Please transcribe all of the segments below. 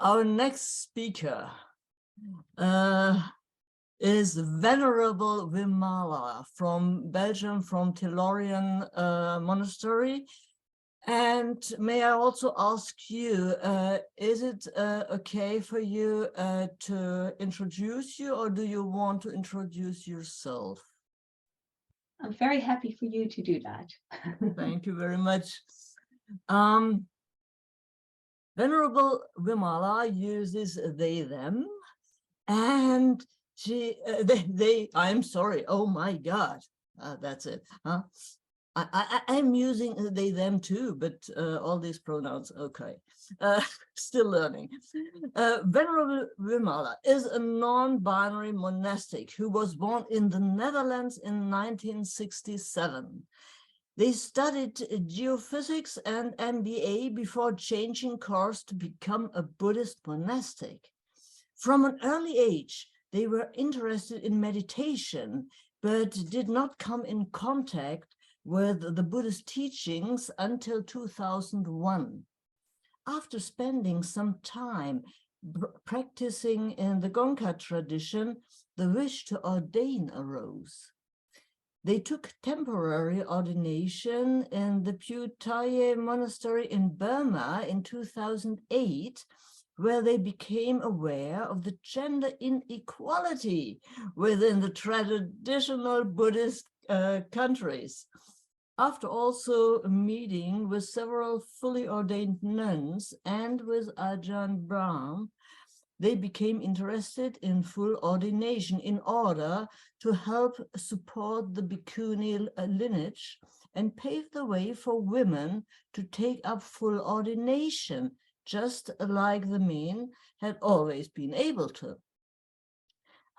Our next speaker is Venerable Vimala from Belgium, from Tilorien Monstery. And may I also ask you, is it okay for you to introduce you, or do you want to introduce yourself? I'm very happy for you to do that. Thank you very much. Venerable Vimala uses they, them, and I'm sorry, oh my God, that's it, huh? I'm using they, them too, but all these pronouns, okay. Still learning. Venerable Vimala is a non-binary monastic who was born in the Netherlands in 1967. They studied geophysics and MBA before changing course to become a Buddhist monastic. From an early age, they were interested in meditation, but did not come in contact with the Buddhist teachings until 2001. After spending some time practicing in the Gonka tradition, the wish to ordain arose. They took temporary ordination in the Tilorien Monstery in Burma in 2008, where they became aware of the gender inequality within the traditional Buddhist countries. After also meeting with several fully ordained nuns and with Ajahn Brahm, they became interested in full ordination in order to help support the Bhikkhuni lineage and pave the way for women to take up full ordination, just like the men had always been able to.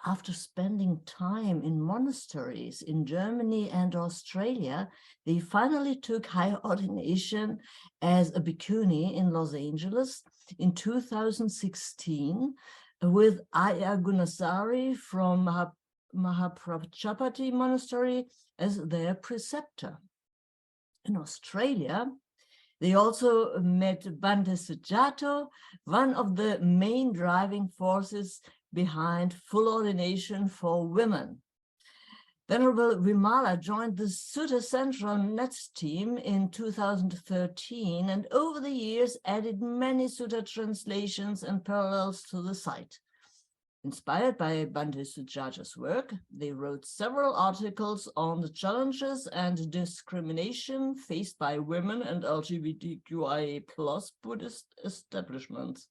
After spending time in monasteries in Germany and Australia, they finally took higher ordination as a bhikkhuni in Los Angeles in 2016 with Aya Gunasari from Mahaprajapati Monastery as their preceptor. In Australia, they also met Bhante Sujato, one of the main driving forces behind full ordination for women. Venerable Vimala joined the Sutta Central Nets team in 2013 and over the years added many Sutta translations and parallels to the site. Inspired by Bhante Sujato's work, they wrote several articles on the challenges and discrimination faced by women and LGBTQIA+ Buddhist establishments.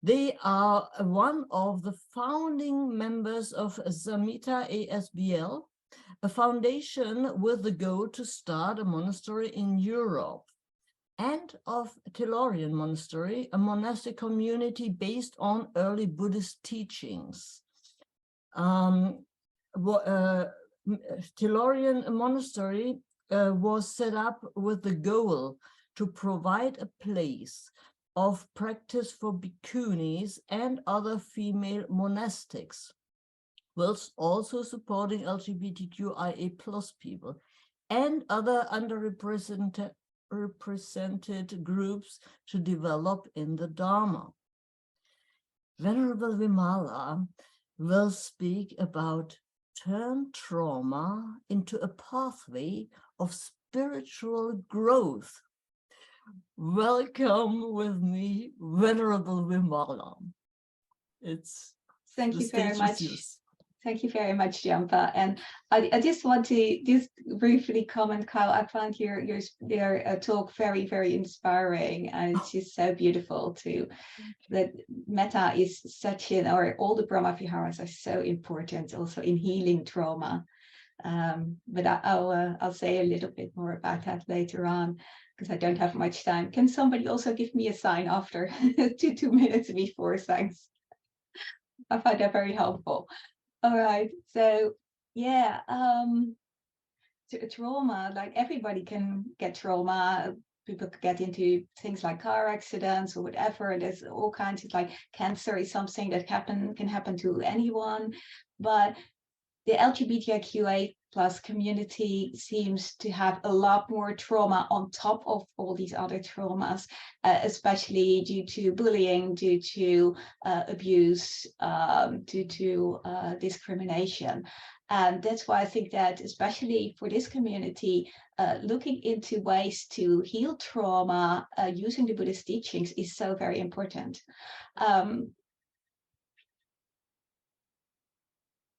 They are one of the founding members of Samhita ASBL, a foundation with the goal to start a monastery in Europe, and of Tilorien Monstery, a monastic community based on early Buddhist teachings. Tilorien Monstery was set up with the goal to provide a place of practice for bhikkhunis and other female monastics, whilst also supporting LGBTQIA+ people and other underrepresented groups to develop in the Dharma. Venerable Vimala will speak about turn trauma into a pathway of spiritual growth. Welcome with me, Venerable Vimala. Thank you very much. Thank you very much, Jampa. And I just want to just briefly comment, Kyle. I found your talk very, very inspiring, and it's just so beautiful that metta is such or all the Brahma Viharas are so important also in healing trauma. But I'll say a little bit more about that later on, because I don't have much time. Can somebody also give me a sign after 2 minutes before? Thanks. I find that very helpful. All right, so yeah, trauma, like everybody can get trauma. People could get into things like car accidents or whatever. There's all kinds of, like, cancer is something that can happen to anyone. But the LGBTQIA+ plus community seems to have a lot more trauma on top of all these other traumas, especially due to bullying, due to abuse, due to discrimination. And that's why I think that, especially for this community, looking into ways to heal trauma using the Buddhist teachings is so very important.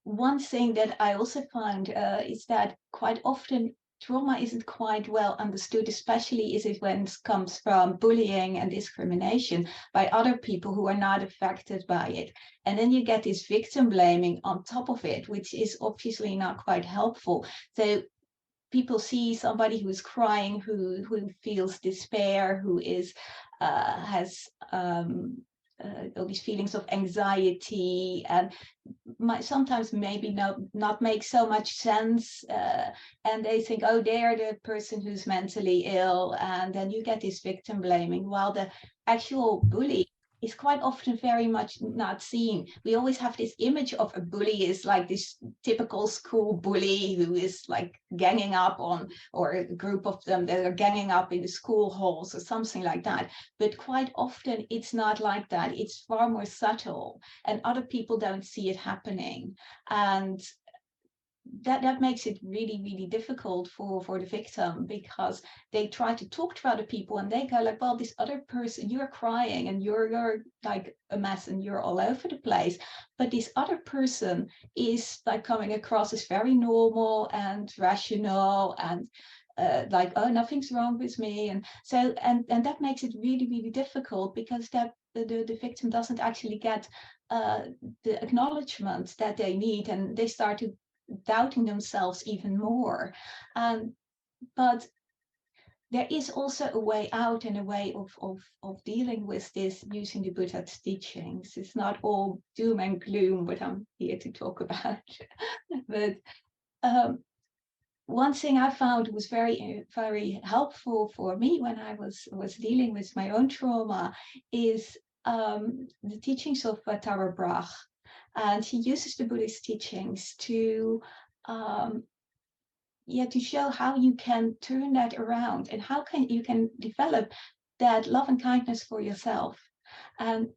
One thing that I also find is that quite often trauma isn't quite well understood, especially is it when it comes from bullying and discrimination by other people who are not affected by it. And then you get this victim blaming on top of it, which is obviously not quite helpful. So people see somebody who is crying, who feels despair, who is has all these feelings of anxiety, and might sometimes maybe not make so much sense, and they think, oh, they're the person who's mentally ill, and then you get this victim blaming, while the actual bully is quite often very much not seen. We always have this image of a bully is like this typical school bully who is like ganging up on, or a group of them that are ganging up in the school halls or something like that. But quite often it's not like that. It's far more subtle, and other people don't see it happening. And that makes it really, really difficult for the victim, because they try to talk to other people and they go like, well, this other person, you're crying and you're like a mess and you're all over the place, but this other person is like coming across as very normal and rational and like, oh, nothing's wrong with me. And so and that makes it really, really difficult, because that the victim doesn't actually get the acknowledgement that they need, and they start to doubting themselves even more. But there is also a way out and a way of dealing with this using the Buddha's teachings. It's not all doom and gloom what I'm here to talk about. But one thing I found was very, very helpful for me when I was dealing with my own trauma is the teachings of Tara Brach. And he uses the Buddhist teachings to to show how you can turn that around and how you can develop that love and kindness for yourself. And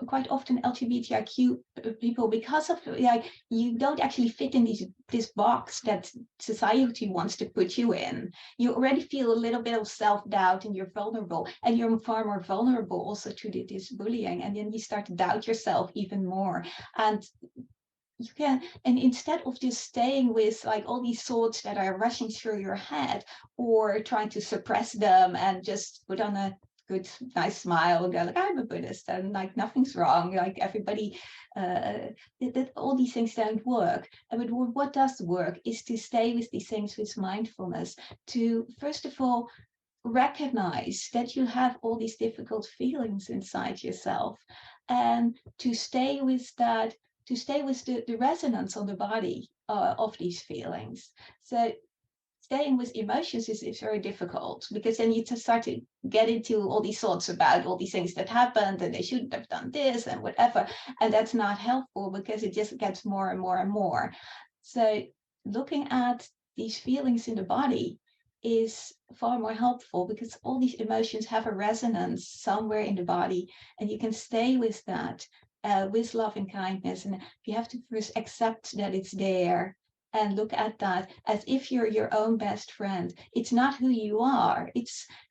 quite often LGBTIQ people, because of like you don't actually fit in this box that society wants to put you in, you already feel a little bit of self-doubt and you're vulnerable, and you're far more vulnerable also to this bullying, and then you start to doubt yourself even more. And you can, and instead of just staying with like all these thoughts that are rushing through your head, or trying to suppress them and just put on a good, nice smile and go like, I'm a Buddhist and like nothing's wrong, like everybody, that all these things don't work. But what does work is to stay with these things with mindfulness, to first of all recognize that you have all these difficult feelings inside yourself, and to stay with that, to stay with the resonance on the body of these feelings. So staying with emotions is very difficult, because then you just start to get into all these thoughts about all these things that happened and they shouldn't have done this and whatever. And that's not helpful, because it just gets more and more and more. So looking at these feelings in the body is far more helpful, because all these emotions have a resonance somewhere in the body, and you can stay with that with love and kindness. And you have to first accept that it's there and look at that as if you're your own best friend. It's not who you are.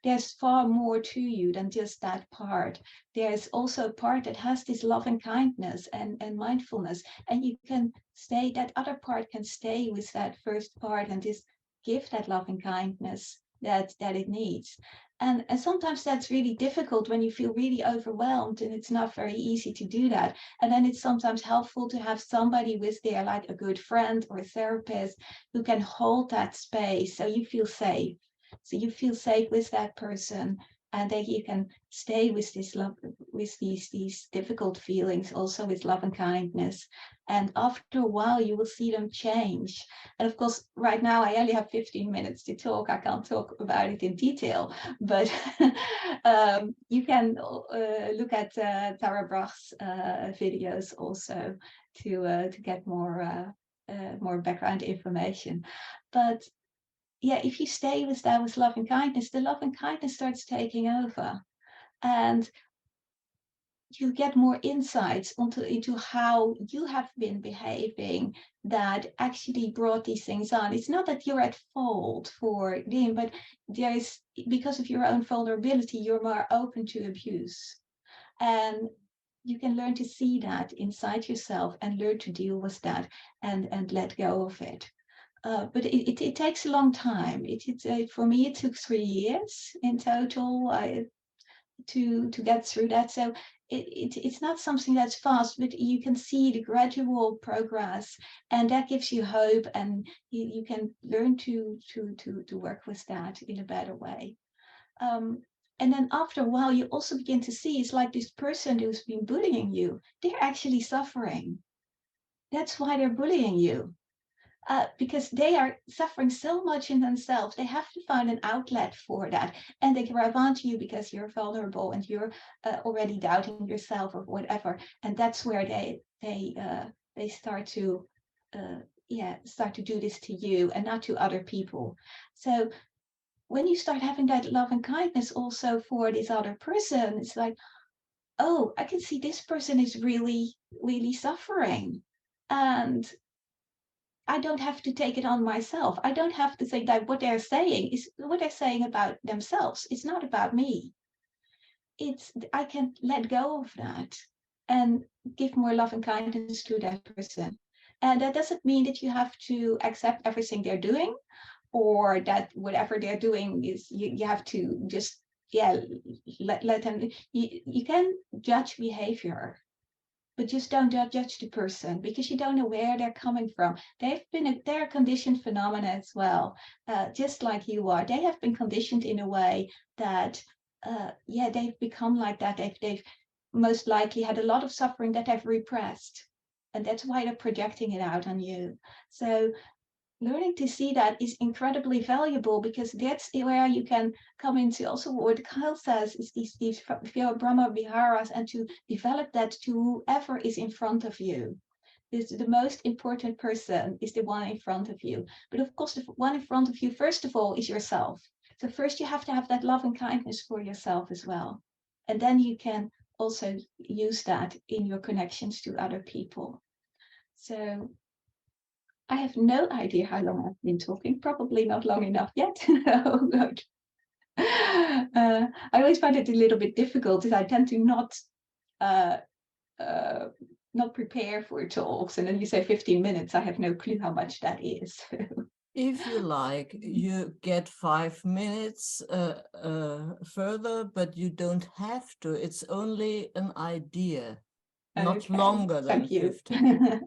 There's far more to you than just that part. There's also a part that has this love and kindness and mindfulness, and you can stay, that other part can stay with that first part and just give that love and kindness that it needs. And sometimes that's really difficult when you feel really overwhelmed, and it's not very easy to do that. And then it's sometimes helpful to have somebody with there, like a good friend or a therapist, who can hold that space so you feel safe. So you feel safe with that person, and that you can stay with this love, with these difficult feelings, also with love and kindness. And after a while, you will see them change. And of course, right now I only have 15 minutes to talk. I can't talk about it in detail, but you can look at Tara Brach's videos also to get more more background information. But yeah, if you stay with that with love and kindness, the love and kindness starts taking over, and you get more insights into how you have been behaving that actually brought these things on. It's not that you're at fault for them, but there's, because of your own vulnerability, you're more open to abuse. And you can learn to see that inside yourself and learn to deal with that and let go of it. But it takes a long time. For me, it took 3 years in total to get through that. So it's not something that's fast, but you can see the gradual progress, and that gives you hope, and you can learn to work with that in a better way. And then after a while, you also begin to see it's like this person who's been bullying you, they're actually suffering. That's why they're bullying you. Because they are suffering so much in themselves. They have to find an outlet for that. And they grab onto you because you're vulnerable and you're already doubting yourself or whatever. And that's where they start to start to do this to you and not to other people. So when you start having that love and kindness also for this other person, it's like, oh, I can see this person is really, really suffering. And I don't have to take it on myself. I don't have to think that what they're saying is what they're saying about themselves. It's not about me. I can let go of that and give more love and kindness to that person. And that doesn't mean that you have to accept everything they're doing, or that whatever they're doing is you have to just let them. You can judge behavior, but just don't judge the person, because you don't know where they're coming from. They're a conditioned phenomena as well, just like you are. They have been conditioned in a way that, they've become like that. They've most likely had a lot of suffering that they've repressed, and that's why they're projecting it out on you. So learning to see that is incredibly valuable, because that's where you can come into also what Kyle says is these Brahma Viharas, and to develop that to whoever is in front of you. The most important person is the one in front of you. But of course, the one in front of you, first of all, is yourself. So first you have to have that love and kindness for yourself as well. And then you can also use that in your connections to other people. So I have no idea how long I've been talking, probably not long enough yet. Oh, good. I always find it a little bit difficult, because I tend to not prepare for talks, and then you say 15 minutes. I have no clue how much that is. If you like, you get 5 minutes further, but you don't have to. It's only an idea, not Okay, longer than thank you. 15.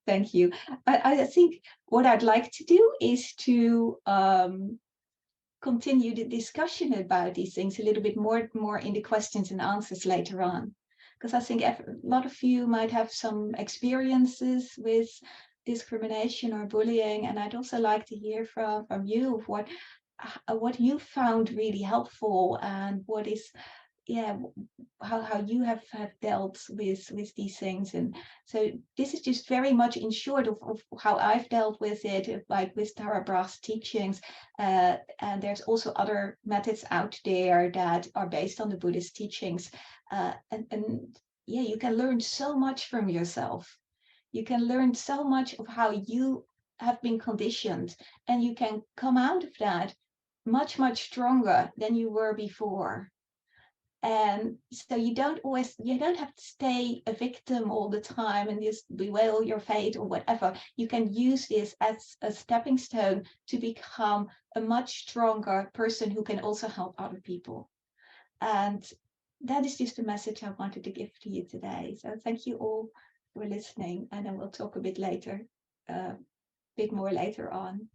Thank you. I think what I'd like to do is to continue the discussion about these things a little bit more in the questions and answers later on, because I think a lot of you might have some experiences with discrimination or bullying, and I'd also like to hear from you of what you found really helpful, and what is how you have dealt with these things. And so this is just very much in short of how I've dealt with it, like with Tara Brach's teachings, and there's also other methods out there that are based on the Buddhist teachings, and you can learn so much from yourself. You can learn so much of how you have been conditioned, and you can come out of that much stronger than you were before. And so you don't have to stay a victim all the time and just bewail your fate or whatever. You can use this as a stepping stone to become a much stronger person who can also help other people. And that is just the message I wanted to give to you today. So thank you all for listening, and then we'll talk a bit later, bit more later on.